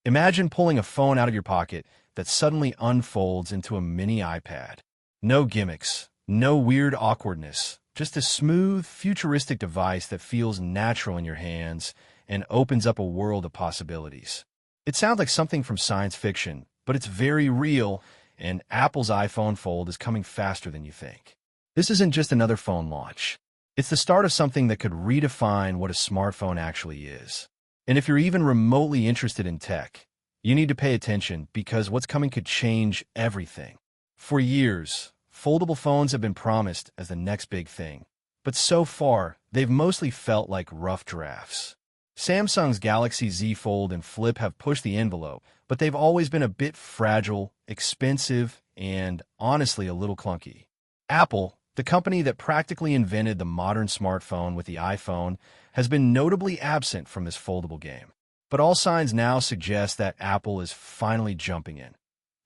Imagine pulling a phone out of your pocket that suddenly unfolds into a mini iPad. No gimmicks, no weird awkwardness, just a smooth, futuristic device that feels natural in your hands and opens up a world of possibilities. It sounds like something from science fiction, but it's very real, and Apple's iPhone Fold is coming faster than you think. This isn't just another phone launch. It's the start of something that could redefine what a smartphone actually is. And if you're even remotely interested in tech, you need to pay attention because what's coming could change everything. For years, foldable phones have been promised as the next big thing, but so far, they've mostly felt like rough drafts. Samsung's Galaxy Z Fold and Flip have pushed the envelope, but they've always been a bit fragile, expensive, and honestly a little clunky. Apple, the company that practically invented the modern smartphone with the iPhone, has been notably absent from this foldable game. But all signs now suggest that Apple is finally jumping in.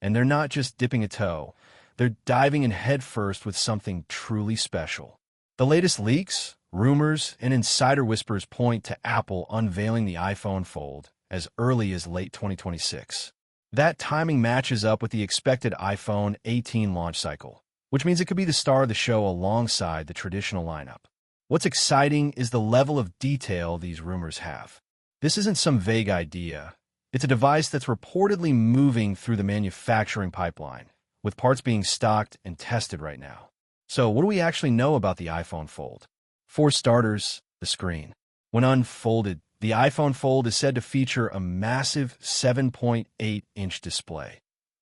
And they're not just dipping a toe, they're diving in headfirst with something truly special. The latest leaks, rumors, and insider whispers point to Apple unveiling the iPhone Fold as early as late 2026. That timing matches up with the expected iPhone 18 launch cycle, which means it could be the star of the show alongside the traditional lineup. What's exciting is the level of detail these rumors have. This isn't some vague idea. It's a device that's reportedly moving through the manufacturing pipeline, with parts being stocked and tested right now. So what do we actually know about the iPhone Fold? For starters, the screen. When unfolded, the iPhone Fold is said to feature a massive 7.8-inch display,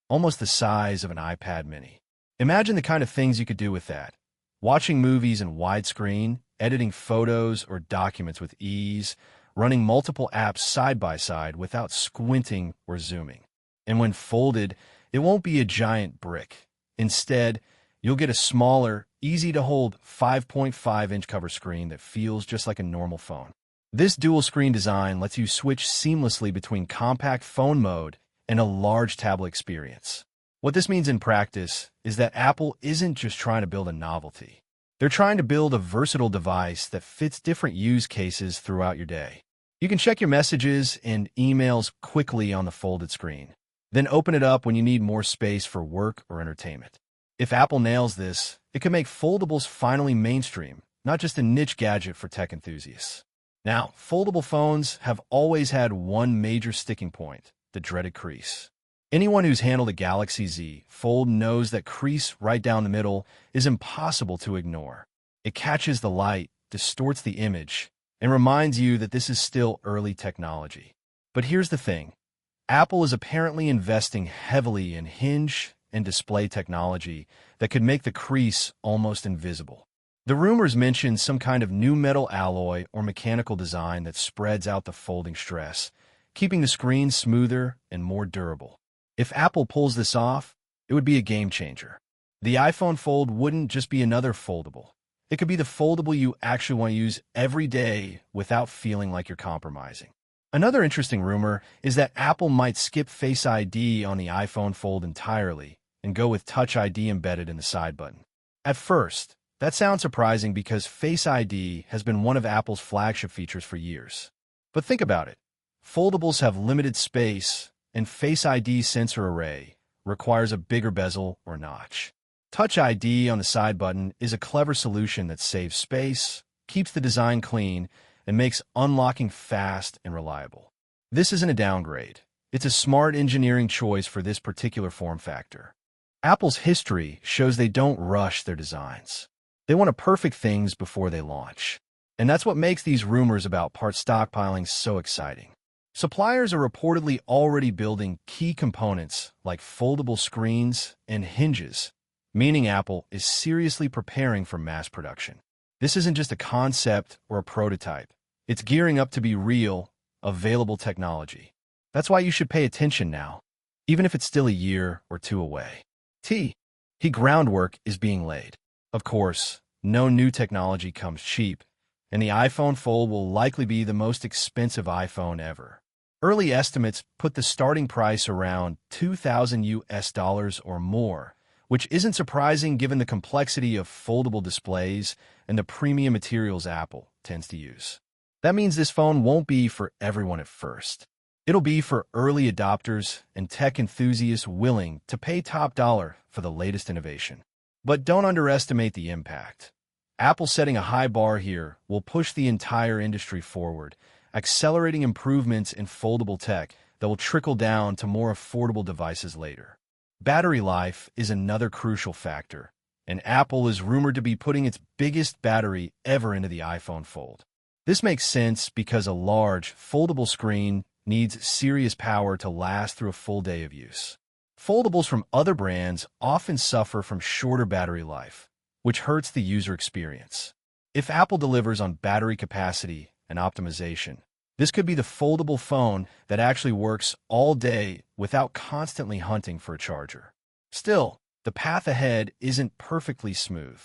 almost the size of an iPad mini. Imagine the kind of things you could do with that. Watching movies in widescreen, editing photos or documents with ease, running multiple apps side by side without squinting or zooming. And when folded, it won't be a giant brick. Instead, you'll get a smaller, easy-to-hold 5.5-inch cover screen that feels just like a normal phone. This dual-screen design lets you switch seamlessly between compact phone mode and a large tablet experience. What this means in practice is that Apple isn't just trying to build a novelty. They're trying to build a versatile device that fits different use cases throughout your day. You can check your messages and emails quickly on the folded screen, then open it up when you need more space for work or entertainment. If Apple nails this, it could make foldables finally mainstream, not just a niche gadget for tech enthusiasts. Now, foldable phones have always had one major sticking point, the dreaded crease. Anyone who's handled a Galaxy Z Fold knows that crease right down the middle is impossible to ignore. It catches the light, distorts the image, and reminds you that this is still early technology. But here's the thing. Apple is apparently investing heavily in hinge and display technology that could make the crease almost invisible. The rumors mention some kind of new metal alloy or mechanical design that spreads out the folding stress, keeping the screen smoother and more durable. If Apple pulls this off, it would be a game changer. The iPhone Fold wouldn't just be another foldable. It could be the foldable you actually want to use every day without feeling like you're compromising. Another interesting rumor is that Apple might skip Face ID on the iPhone Fold entirely and go with Touch ID embedded in the side button. At first, that sounds surprising because Face ID has been one of Apple's flagship features for years. But think about it. Foldables have limited space, and Face ID sensor array requires a bigger bezel or notch. Touch ID on the side button is a clever solution that saves space, keeps the design clean, and makes unlocking fast and reliable. This isn't a downgrade. It's a smart engineering choice for this particular form factor. Apple's history shows they don't rush their designs. They want to perfect things before they launch. And that's what makes these rumors about part stockpiling so exciting. Suppliers are reportedly already building key components like foldable screens and hinges, meaning Apple is seriously preparing for mass production. This isn't just a concept or a prototype. It's gearing up to be real, available technology. That's why you should pay attention now, even if it's still a year or two away. Groundwork is being laid. Of course, no new technology comes cheap, and the iPhone Fold will likely be the most expensive iPhone ever. Early estimates put the starting price around $2,000 or more, which isn't surprising given the complexity of foldable displays and the premium materials Apple tends to use. That means this phone won't be for everyone at first. It'll be for early adopters and tech enthusiasts willing to pay top dollar for the latest innovation. But don't underestimate the impact. Apple setting a high bar here will push the entire industry forward, accelerating improvements in foldable tech that will trickle down to more affordable devices later. Battery life is another crucial factor, and Apple is rumored to be putting its biggest battery ever into the iPhone Fold. This makes sense because a large, foldable screen needs serious power to last through a full day of use. Foldables from other brands often suffer from shorter battery life, which hurts the user experience. If Apple delivers on battery capacity and optimization, this could be the foldable phone that actually works all day without constantly hunting for a charger. Still, the path ahead isn't perfectly smooth.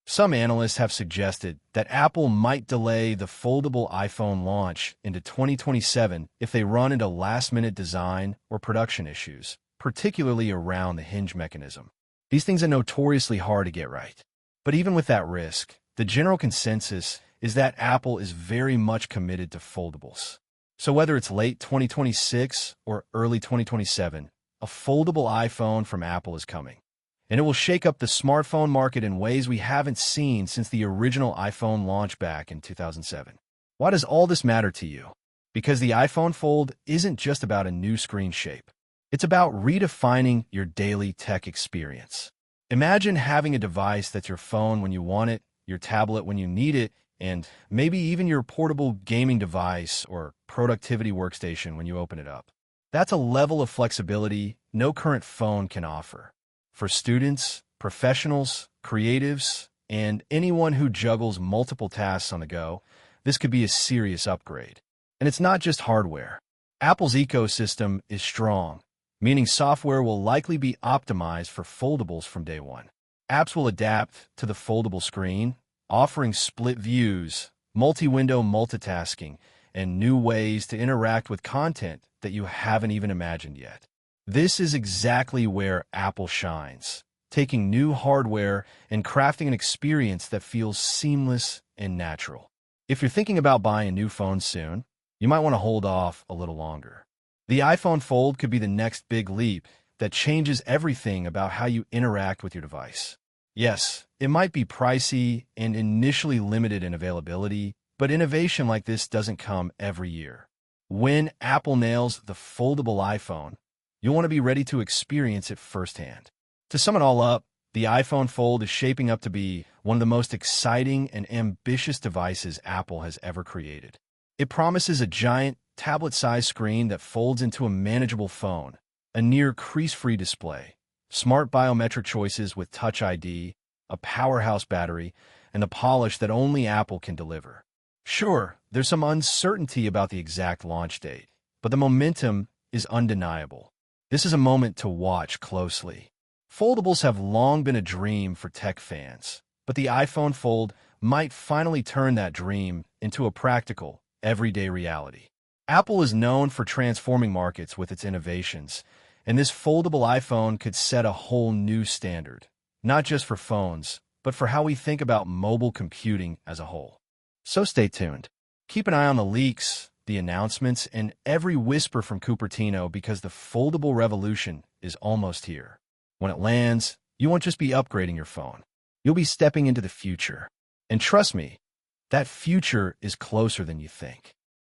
Some analysts have suggested that Apple might delay the foldable iPhone launch into 2027 if they run into last-minute design or production issues, particularly around the hinge mechanism. These things are notoriously hard to get right. But even with that risk, the general consensus is that Apple is very much committed to foldables. So whether it's late 2026 or early 2027, a foldable iPhone from Apple is coming. And it will shake up the smartphone market in ways we haven't seen since the original iPhone launch back in 2007. Why does all this matter to you? Because the iPhone Fold isn't just about a new screen shape. It's about redefining your daily tech experience. Imagine having a device that's your phone when you want it, your tablet when you need it, and maybe even your portable gaming device or productivity workstation when you open it up. That's a level of flexibility no current phone can offer. For students, professionals, creatives, and anyone who juggles multiple tasks on the go, this could be a serious upgrade. And it's not just hardware. Apple's ecosystem is strong, meaning software will likely be optimized for foldables from day one. Apps will adapt to the foldable screen, offering split views, multi-window multitasking, and new ways to interact with content that you haven't even imagined yet. This is exactly where Apple shines, taking new hardware and crafting an experience that feels seamless and natural. If you're thinking about buying a new phone soon, you might want to hold off a little longer. The iPhone Fold could be the next big leap that changes everything about how you interact with your device. Yes, it might be pricey and initially limited in availability, but innovation like this doesn't come every year. When Apple nails the foldable iPhone, you'll want to be ready to experience it firsthand. To sum it all up, the iPhone Fold is shaping up to be one of the most exciting and ambitious devices Apple has ever created. It promises a giant, tablet-sized screen that folds into a manageable phone, a near crease-free display, smart biometric choices with Touch ID, a powerhouse battery, and the polish that only Apple can deliver. Sure, there's some uncertainty about the exact launch date, but the momentum is undeniable. This is a moment to watch closely. Foldables have long been a dream for tech fans, but the iPhone Fold might finally turn that dream into a practical, everyday reality. Apple is known for transforming markets with its innovations, and this foldable iPhone could set a whole new standard, not just for phones, but for how we think about mobile computing as a whole. So stay tuned. Keep an eye on the leaks, the announcements, and every whisper from Cupertino because the foldable revolution is almost here. When it lands, you won't just be upgrading your phone. You'll be stepping into the future. And trust me, that future is closer than you think.